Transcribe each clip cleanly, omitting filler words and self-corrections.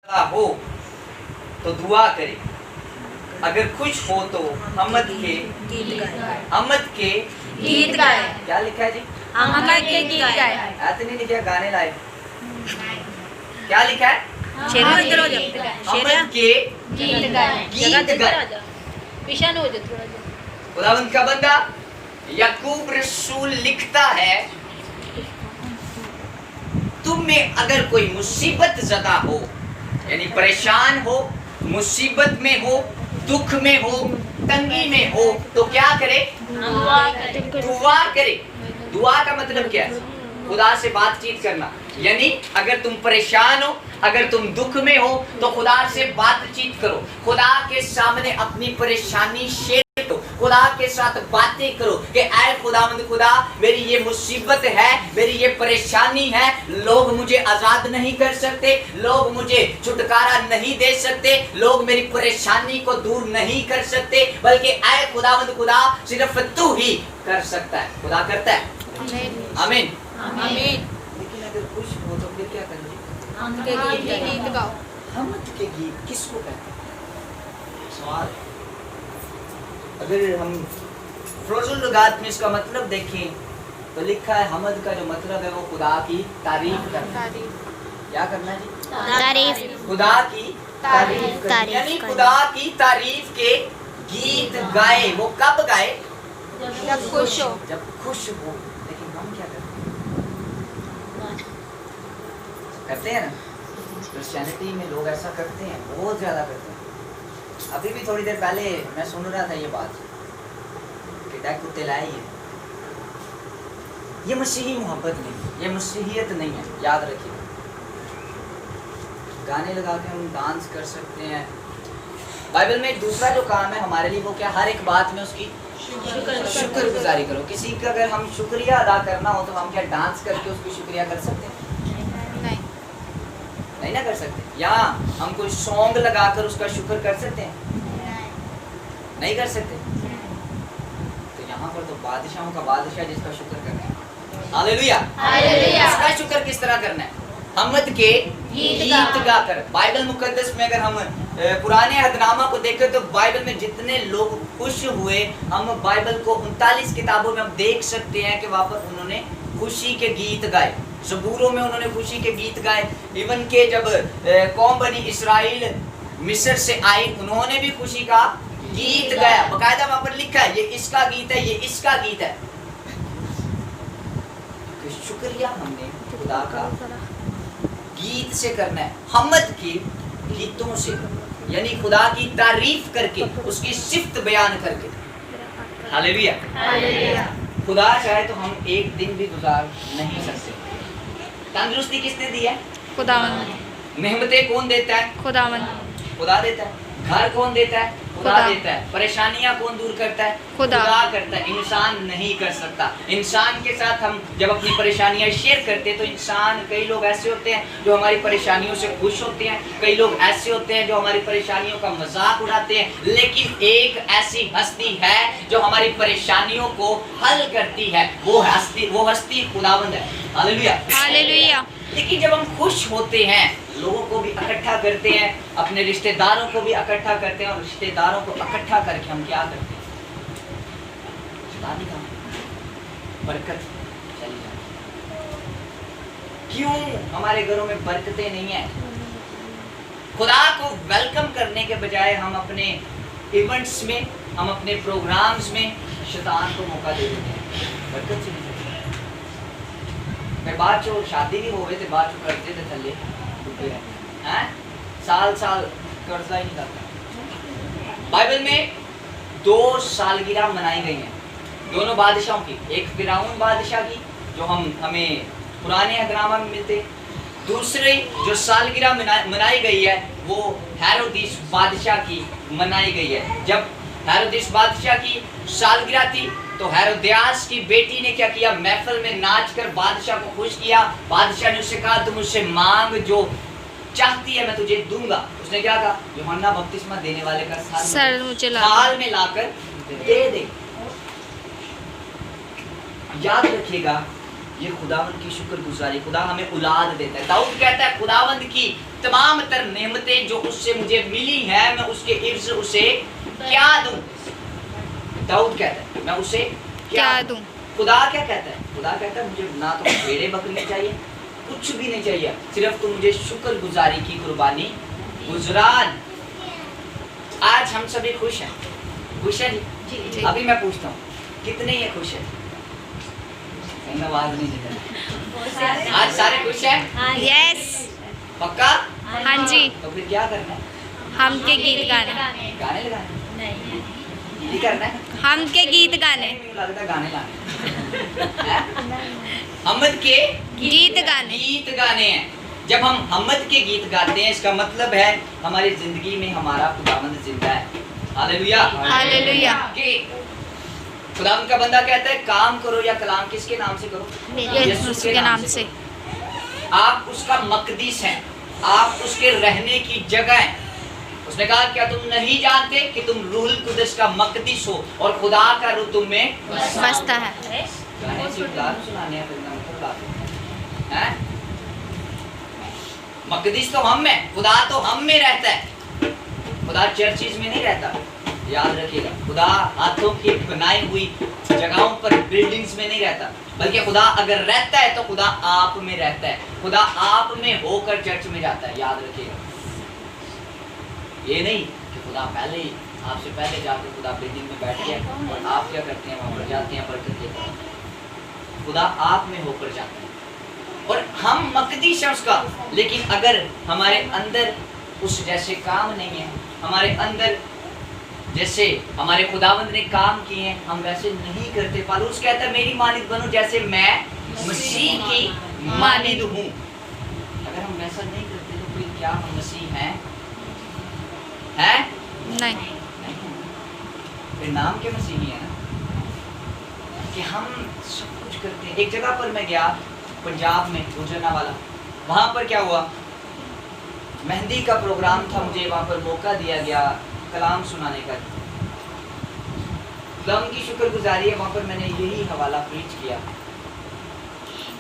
हो तो दुआ करे, अगर खुश हो तो हमद के गीत गाए। क्या लिखा है जी? हमद के गीत गाए। ऐसे नहीं लिखा गाने लाए, क्या लिखा है? हमद के गीत गाए। गीत गाए। पिशान हो जाए थोड़ा सा। खुदावंद का बंदा याकूब रसूल लिखता है, तुम में अगर कोई मुसीबत ज़दा हो, यानी परेशान हो, मुसीबत में हो, दुख में हो, तंगी में हो, तो क्या करे? दुआ करे। दुआ का मतलब क्या है? खुदा से बातचीत करना। यानी अगर तुम परेशान हो, अगर तुम दुख में हो, तो खुदा से बातचीत करो, खुदा के सामने अपनी परेशानी शेयर करो, खुदा के साथ बातें करो कि ऐ खुदावंद खुदा, मेरी ये मुसीबत है, मेरी ये परेशानी है, लोग मुझे आजाद नहीं कर सकते, लोग मुझे छुटकारा नहीं दे सकते, लोग मेरी परेशानी को दूर नहीं कर सकते, बल्कि ऐ खुदावंद खुदा, सिर्फ तू ही कर सकता है। खुदा करता है। आमीन। आमीन। लेकिन अगर खुश हो तो फिर क्या करेंगे? हमद के गीत गाओ। हमद के गीत किसको कहते हैं? सवाल। अगर हम फरोजुल लुगात में इसका मतलब देखें तो लिखा है हमद का जो मतलब है वो खुदा की तारीफ करना। क्या करना जी? तारीफ। खुदा की तारीफ करना। यानी खुदा की तारीफ के गीत गाए। वो कब गाए? जब खुश हो। जब खुश हो। लेकिन हम क्या करते हैं ना, क्रिश्चियनिटी में लोग ऐसा करते हैं, बहुत ज्यादा करते हैं। अभी भी थोड़ी देर पहले मैं सुन रहा था ये बात कि डाक कुत्ते लाए ये मसीही मोहब्बत नहीं, ये मसीहियत नहीं है। याद रखिए, गाने लगा के हम डांस कर सकते हैं। बाइबल में एक दूसरा जो काम है हमारे लिए वो क्या? हर एक बात में उसकी शुक्रगुजारी करो। किसी का अगर हम शुक्रिया अदा करना हो तो हम क्या डांस करके उसकी शुक्रिया कर सकते हैं? नहीं ना कर सकते। या हम कोई सॉन्ग लगाकर उसका शुक्र कर सकते हैं? नहीं कर सकते। तो यहाँ पर तो बादशाहों का बादशाह जिसका शुक्र करना है। हालेलुया। हालेलुया। उसका शुक्र किस तरह करना है? हमद के गीत गाकर। बाइबल मुकद्दस में अगर हम पुराने अहदनामा को देखें तो बाइबल में जितने लोग खुश हुए, हम बाइबल को 39 किताबों में हम देख सकते हैं कि वहाँ पर उन्होंने खुशी के गीत गाए। ज़बूरों में उन्होंने खुशी के गीत गाए। इवन के जब कौम बनी इसराइल मिस्र से आई, उन्होंने भी खुशी का गीत गाया। बकायदा वहाँ पर लिखा है ये इसका गीत है, ये इसका गीत है। तो शुक्रिया हमने खुदा का गीत से करना है, हमद के गीतों से, यानी खुदा की तारीफ करके, उसकी सिफ्त बयान करके। हालेलुया। हालेलुया। खुदा चाहे तो हम एक दिन भी गुजार नहीं सकते। तंदुरुस्ती किसने दी है? खुदावंद। नेमतें कौन देता है? खुदावंद। खुदा देता है। घर कौन देता है? खुदा देता है। परेशानियां कौन दूर करता है? खुदा करता है। इंसान नहीं कर सकता। इंसान के साथ हम जब अपनी परेशानियां शेयर करते हैं तो इंसान, कई लोग ऐसे होते हैं जो हमारी परेशानियों से खुश होते हैं, कई लोग ऐसे होते हैं जो हमारी परेशानियों का मजाक उड़ाते हैं, लेकिन एक ऐसी हस्ती है जो हमारी परेशानियों को हल करती है। वो हस्ती खुदावंद है। हालेलुया। हालेलुया। लेकिन जब हम खुश होते हैं, लोगों को भी इकट्ठा करते हैं, अपने रिश्तेदारों को भी इकट्ठा करते हैं, और रिश्तेदारों को इकट्ठा करके हम क्या करते हैं? बरकत चली जाती। क्यों हमारे घरों में बरकतें नहीं है? खुदा को वेलकम करने के बजाय हम अपने इवेंट्स में, हम अपने प्रोग्राम्स में शैतान को मौका दे देते हैं। बरकत चली जाती है। मैं बाद जो शादी भी हो गए थे, बाद जो करते थे थल्ले हैं, साल कर्जा ही नहीं करता। बाइबल में 2 सालगिरह मनाई गई हैं, दोनों बादशाहों की। एक फिरौन बादशाह की जो हमें पुराने अहदनामा में मिलते, दूसरी जो सालगिरह मनाई गई है वो हेरोदिस बादशाह की मनाई गई है। जब हेरोदिस बादशाह की सालगिरह थी तो हेरोदियास की बेटी ने क्या किया? महफिल में नाचकर बादशाह को खुश किया। बादशाह ने उससे कहा, तुम मुझसे मांग, जो चाहती है मैं तुझे दूंगा। उसने क्या कहा? यूहन्ना बपतिस्मा देने वाले का साल मुझे थाल में लाकर दे दे। याद रखिएगा, ये खुदावंद की शुक्रगुजारी, खुदा हमें औलाद देता है। दाऊद कहता है खुदावंद की तमाम तर नेमतें जो उससे मुझे मिली है, मैं उसके इर्ज़ उसे क्या दूं। दाऊद कहता है मैं उसे क्या दूं। खुदा क्या कहता है? खुदा कहता है मुझे ना तो भेड़े बकरी चाहिए, कुछ भी नहीं चाहिए, सिर्फ तुम मुझे शुक्रगुजारी की कुर्बानी गुजरान। आज हम सभी खुश हैं, खुश हैं जी? अभी मैं पूछता हूँ कितने ये खुश है? आवाज नहीं निकल। आज सारे खुश हैं? यस। पक्का? हाँ जी। तो फिर क्या करना है? हम के गीत गाने। गाने लगाने? नहीं, ये करना है। हम के गीत गाने। मुझे लगता है गाने लाने। हमद के गीत गाने। गीत गाने हैं। जब हम हमद के गीत गाते हैं इसका मतलब है हमारी जिंदगी में हमारा खुदावंद जिंदा है। हालेलुया। हालेलुया। कि खुदावंद का बंदा कहता है काम करो या कलाम किसके नाम से करो? यीशु के नाम से। आप उसका मकदीस हैं, आप उसके रहने की जगह हैं। उसने कहा क्या तुम नहीं जानते कि तुम रूहुल कुदस का मकदीस हो और खुदा का रूह तुम में बसता है। गाने से उदाहरण सुनाने हैं। मकदीस तो हम में, खुदा तो हम में रहता है। खुदा चर्चिज में नहीं रहता, याद रखिएगा। खुदा हाथों की बनाई हुई जगहों पर, बिल्डिंग्स में नहीं रहता, बल्कि खुदा अगर रहता है तो खुदा आप में रहता है। खुदा आप में होकर चर्च में जाता है, याद रखिएगा। ये नहीं कि खुदा पहले ही आपसे पहले जाकर खुदा बिल्डिंग में बैठ गया और आप क्या करते हैं वहां पर जाते हैं बरकत लेते हैं। खुदा आप में होकर जाता है और हम मकदीस हैं उसका। लेकिन अगर हमारे अंदर उस जैसे काम नहीं है, हमारे अंदर जैसे हमारे खुदावंद ने काम किए हैं हम वैसे नहीं करते। पौलुस कहता है मेरी मानिद बनो जैसे मैं मसीह की मानिद हूँ। अगर हम वैसा नहीं करते तो फिर क्या हम मसीह हैं? हैं? नहीं। फिर नाम के मसीह ही है ना, कि हम सब कुछ करते हैं। एक जगह पर मैं गया पंजाब में, गुजरनावाला। वहां पर क्या हुआ, मेहंदी का प्रोग्राम था, मुझे वहां पर मौका दिया गया कलाम सुनाने का। खुदावंद की शुक्रगुजारी है, वहां पर मैंने यही हवाला प्रीच किया।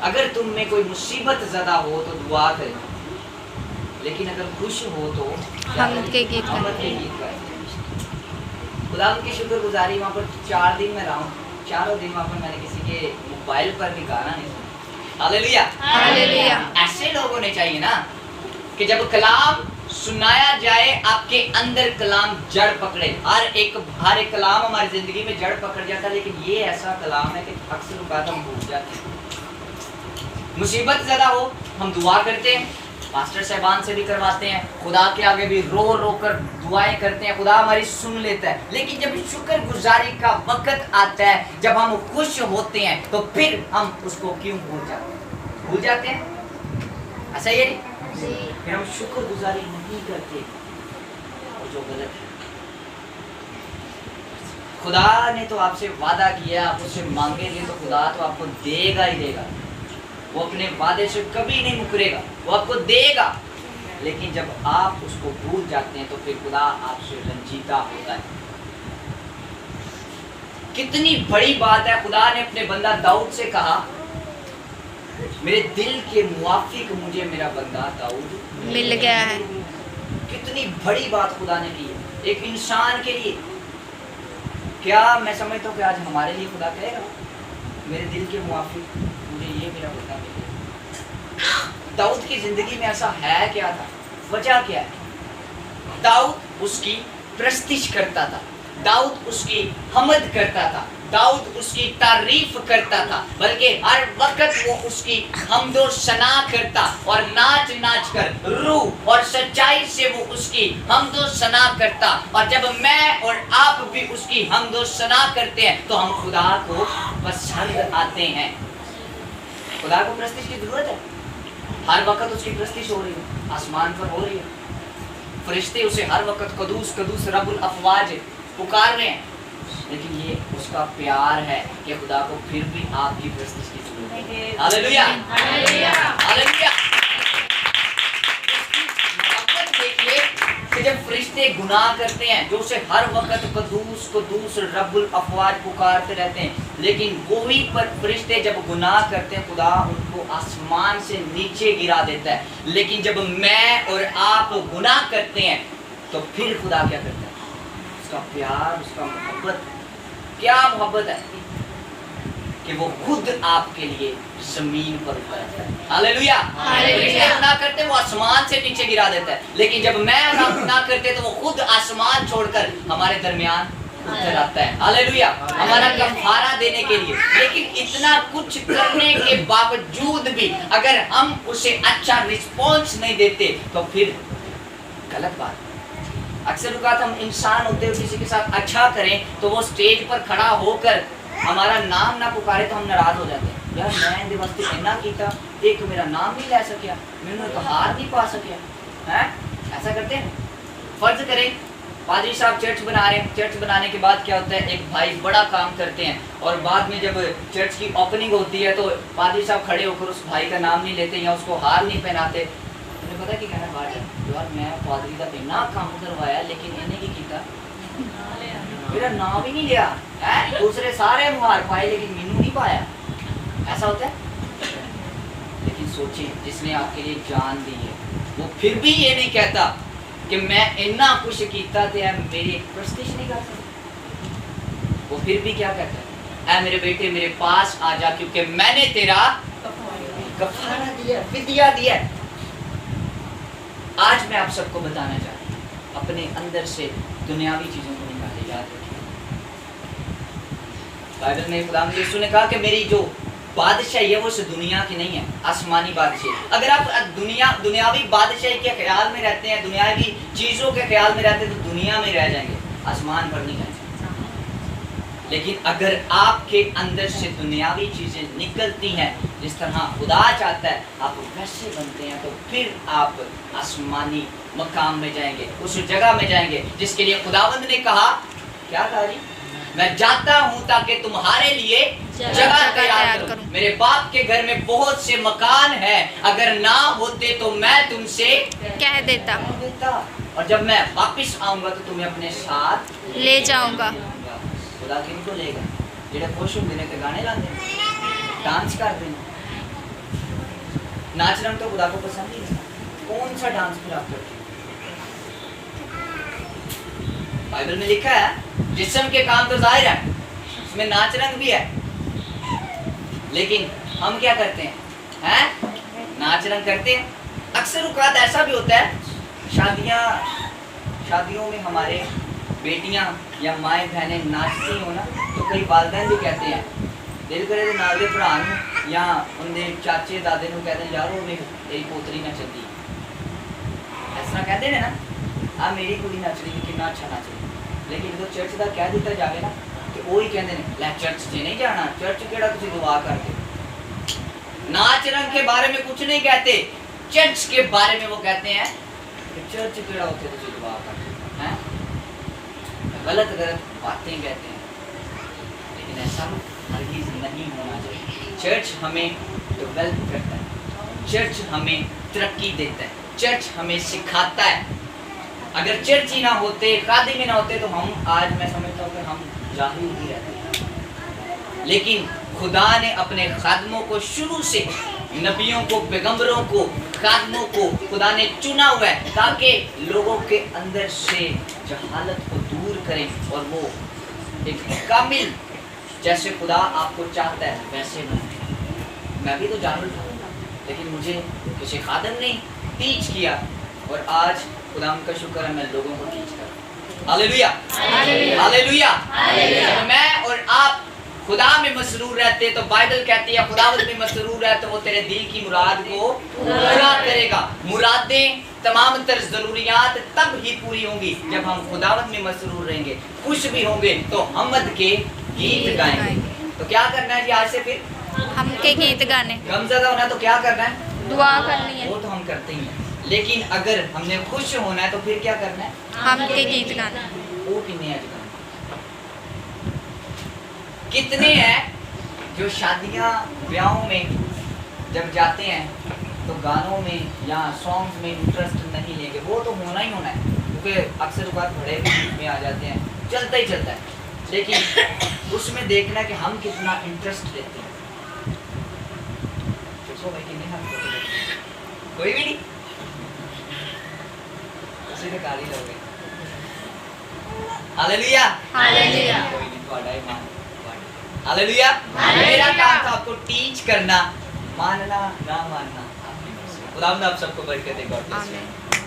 अगर तुम में कोई मुसीबत ज़्यादा हो तो दुआ करें, लेकिन अगर खुश हो तो हमद के गीत गाएं। खुदावंद की शुक्रगुजारी वहां पर 4 दिन में रहा हूँ। चारों दिन वहां पर मैंने किसी के मोबाइल पर भी गाना नहीं सुना। हालेलुया। हालेलुया। ऐसे लोग होने चाहिए ना कि जब कलाम सुनाया जाए आपके अंदर कलाम जड़ पकड़े। हर एक कलाम हमारी जिंदगी में जड़ पकड़ जाता है, लेकिन ये ऐसा कलाम है कि अक्सर बात हम भूल जाते हैं। मुसीबत ज्यादा हो हम दुआ करते हैं, पास्टर साहबान से भी करवाते हैं, खुदा के आगे भी रो रो कर दुआएं करते हैं, खुदा हमारी सुन लेता है। लेकिन जब शुक्रगुजारी का वक्त आता है, जब हम खुश होते हैं, तो फिर हम उसको क्यों भूल जाते हैं? ऐसा ही है, फिर हम शुक्रगुजारी नहीं करते, और जो गलत है। खुदा ने तो आपसे वादा किया, आप उससे मांगेंगे तो खुदा तो आपको देगा ही देगा। वो अपने वादे से कभी नहीं मुकरेगा, वो आपको देगा। लेकिन जब आप उसको भूल जाते हैं तो फिर खुदा आपसे रंजीदा होता है। कितनी बड़ी बात है, खुदा ने अपने बंदा दाऊद से कहा मेरे दिल के मुआफिक मुझे मेरा बंदा दाऊद मिल गया है। कितनी बड़ी बात खुदा ने की है एक इंसान के लिए। क्या मैं समझता हूँ कि आज हमारे लिए खुदा कहेगा मेरे दिल के मुआफिक मुझे ये मेरा बंदा मिल गया। दाऊद की जिंदगी में ऐसा है क्या था, वजह क्या है? दाऊद उसकी प्रस्तिश करता था, दाऊद उसकी हमद करता था, दाऊद उसकी तारीफ करता था, बल्कि हर वक्त वो उसकी हमदो सना करता और नाच नाच कर रूह और सच्चाई से वो उसकी हमदो सना करता। और जब मैं और आप भी उसकी हमदो सना करते हैं तो हम खुदा को पसंद आते हैं। खुदा को प्रस्तिश की जरूरत है, हर वक्त उसकी प्रस्तिश हो रही है, आसमान पर हो रही है, फरिश्ते उसे हर वक्त कदूस कदूस रब्बुल अफवाज पुकार रहे हैं। लेकिन ये उसका प्यार है कि खुदा को फिर भी आपकी प्रस्तिश की जरूरत है। Hallelujah, hallelujah, hallelujah. देखिए कि जब फरिश्ते गुनाह करते हैं, जो उसे हर वक्त कदूस कदूस रब्बुल अफवाज पुकारते रहते हैं, लेकिन वही पर फरिश्ते जब गुनाह करते हैं, खुदा उनको आसमान से नीचे गिरा देता है। लेकिन जब मैं और आप गुनाह करते हैं तो फिर खुदा क्या करता है? उसका प्यार, उसका मोहब्बत, क्या मोहब्बत है कि वो खुद आपके लिए जमीन पर उतरता है। हालेलुया। फरिश्ते गुनाह करते हैं, वो आसमान से नीचे गिरा देता है, लेकिन जब मैं और आप गुनाह करते हैं तो वो खुद आसमान छोड़कर हमारे दरमियान उतर आता है। हालेलुया। हमारा कफारा देने के लिए। लेकिन इतना कुछ करने के बावजूद भी अगर हम उसे अच्छा रिस्पॉन्स नहीं देते तो फिर गलत बात। अक्सर औकात हम इंसान होते हुए किसी के साथ अच्छा करें तो वो स्टेज पर खड़ा होकर हमारा नाम ना पुकारे तो हम नाराज हो जाते हैं। यार मैं इनके वास्ते इतना कीता, एक मेरा नाम नहीं ले सकिया, मैंने तो हार नहीं पा सकिया है। ऐसा करते हैं। फर्ज करें पादरी साहब चर्च बना रहे हैं, चर्च बनाने के बाद क्या होता है, एक भाई बड़ा काम करते हैं और बाद में जब चर्च की ओपनिंग होती है तो पादरी साहब खड़े होकर उस भाई का नाम नहीं लेते या उसको हार नहीं पहनाते। मुझे पता कि कहना बात है, यार मैं पादरी का इतना काम करवाया लेकिन इन्हें की कीता, मेरा नाम ही नहीं लिया है। दूसरे सारे मुहार पाए लेकिन मैनू नहीं पाया। ऐसा होता है। लेकिन सोचें, जिसने आपके लिए जान दी है वो फिर भी ये नहीं कहता कि मैं इतना कुछ कीता ते मेरी प्रस्तिश नहीं कर सकता। वो फिर भी क्या कहता है, ऐ मेरे बेटे मेरे पास आ जा, क्योंकि मैंने तेरा कफारा दिया, फिदिया दिया। आज मैं आप सबको बताना चाहता हूँ, अपने अंदर से दुनियावी चीजों को निकाले। याद रखिए, बाइबल में खुदा यीशु ने कहा कि मेरी जो बादशाही है वो इस दुनिया की नहीं है, आसमानी बादशाही। अगर आप दुनियावी बादशाही के ख्याल में रहते हैं, दुनियावी चीजों के ख्याल में रहते हैं तो दुनिया में रह जाएंगे, आसमान पर नहीं जाएंगे। लेकिन अगर आपके अंदर से दुनियावी चीजें निकलती हैं, जिस तरह खुदा चाहता है आप वैसे बनते हैं, तो फिर आप आसमानी मकाम में जाएंगे, उस जगह में जाएंगे जिसके लिए खुदावंद ने कहा, क्या कहा जी, मैं जाता हूँ ताकि तुम्हारे लिए जगह तैयार करूं। मेरे बाप के घर में बहुत से मकान हैं, अगर ना होते तो मैं तुमसे कह देता, और जब मैं वापस आऊंगा तो तुम्हें अपने साथ ले जाऊंगा। खुदा किनको लेगा? जेड़े खुश होंगे ने ते गाने लाते, डांस करते हैं, नाच रंग तो खुदा को पसंद ही नहीं। कौन सा डांस फिर आप करते हैं? बाइबल में लिखा है जिस्म के काम तो जाहिर है, उसमें नाच रंग भी है, लेकिन हम क्या करते हैं? नाच रंग करते हैं। अक्सर औकात ऐसा भी होता है, शादियों में हमारे बेटियां या माएँ बहनें नाचती हो ना, तो कई वालिदैन भी कहते हैं, दिल करे नाल दे भरा नूं या उनके चाचे दादे नूं कहते हैं, यार वो मेरी पोतरी नचदी, इस तरह कहते हैं ना, आ मेरी कुड़ी नच रही, कितना अच्छा नच रही। लेकिन जो चर्च का कह दिता जाए ना तो वही कहते हैं, लै चर्च से नहीं जाना, चर्च केड़ा तुसीं दुआ करते। नाच रंग के बारे में कुछ नहीं कहते, चर्च के बारे में वो कहते हैं कि चर्च केड़ा होते तुसीं दुआ करते हैं। गलत बातें कहते हैं, लेकिन ऐसा हरगिज़ नहीं होना चाहिए। चर्च हमें डेवलप करता है, चर्च हमें तरक्की देता है, चर्च हमें सिखाता है। अगर चर्च ही ना होते, खादिम ही ना होते तो हम आज, मैं समझता हूँ कि हम जाहिल ही रहते। लेकिन खुदा ने अपने खादमों को शुरू से, नबियों को, पैगंबरों को, खादमों को खुदा ने चुना हुआ है ताकि लोगों के अंदर से जहालत को दूर करें और वो एक कामिल, जैसे खुदा आपको चाहता है वैसे बने। मैं भी तो जाहिल था, लेकिन मुझे किसी खादम ने टीच किया और आज खुदा का शुक्र है मैं लोगों को टीच कर। Hallelujah, hallelujah. मैं और आप खुदा में मसरूर रहते तो बाइबल कहती है खुदावंद में मसरूर है तो वो तेरे दिल की मुराद को पूरा करेगा। मुरादें, तमाम तर जरूरियात तब ही पूरी होंगी जब हम खुदावंद में मसरूर रहेंगे, खुश भी होंगे तो हमद के गीत गाएंगे। तो क्या करना है जी आज से? फिर हम के गीत गाने, गमज़दा होना तो क्या करना है? दुआ करनी है। वो तो हम करते ही हैं, लेकिन अगर हमने खुश होना है तो फिर क्या करना है? हम के गीत गाने। वो कितने हैं? कितने हैं जो शादियां ब्याहों में जब जाते हैं तो गानों में या सॉन्ग्स में इंटरेस्ट नहीं लेंगे? वो तो होना ही होना है, क्योंकि अक्सर बात बड़े में आ जाते हैं, चलता ही चलता है, लेकिन उसमें देखना कि हम कितना इंटरेस्ट लेते हैं। देखो भाई कितने हम कोई भी नहीं, उसी ने काली लोग हैं। हालेलुया, हालेलुया, कोई नहीं, ਤੁਹਾਡਾ ਹੀ मान, हालेलुया। हालेलुया। मेरा काम था आपको टीच करना, मानना ना मानना आपकी मर्जी। खुदा आप सबको बरकत दे। God bless you. आमीन।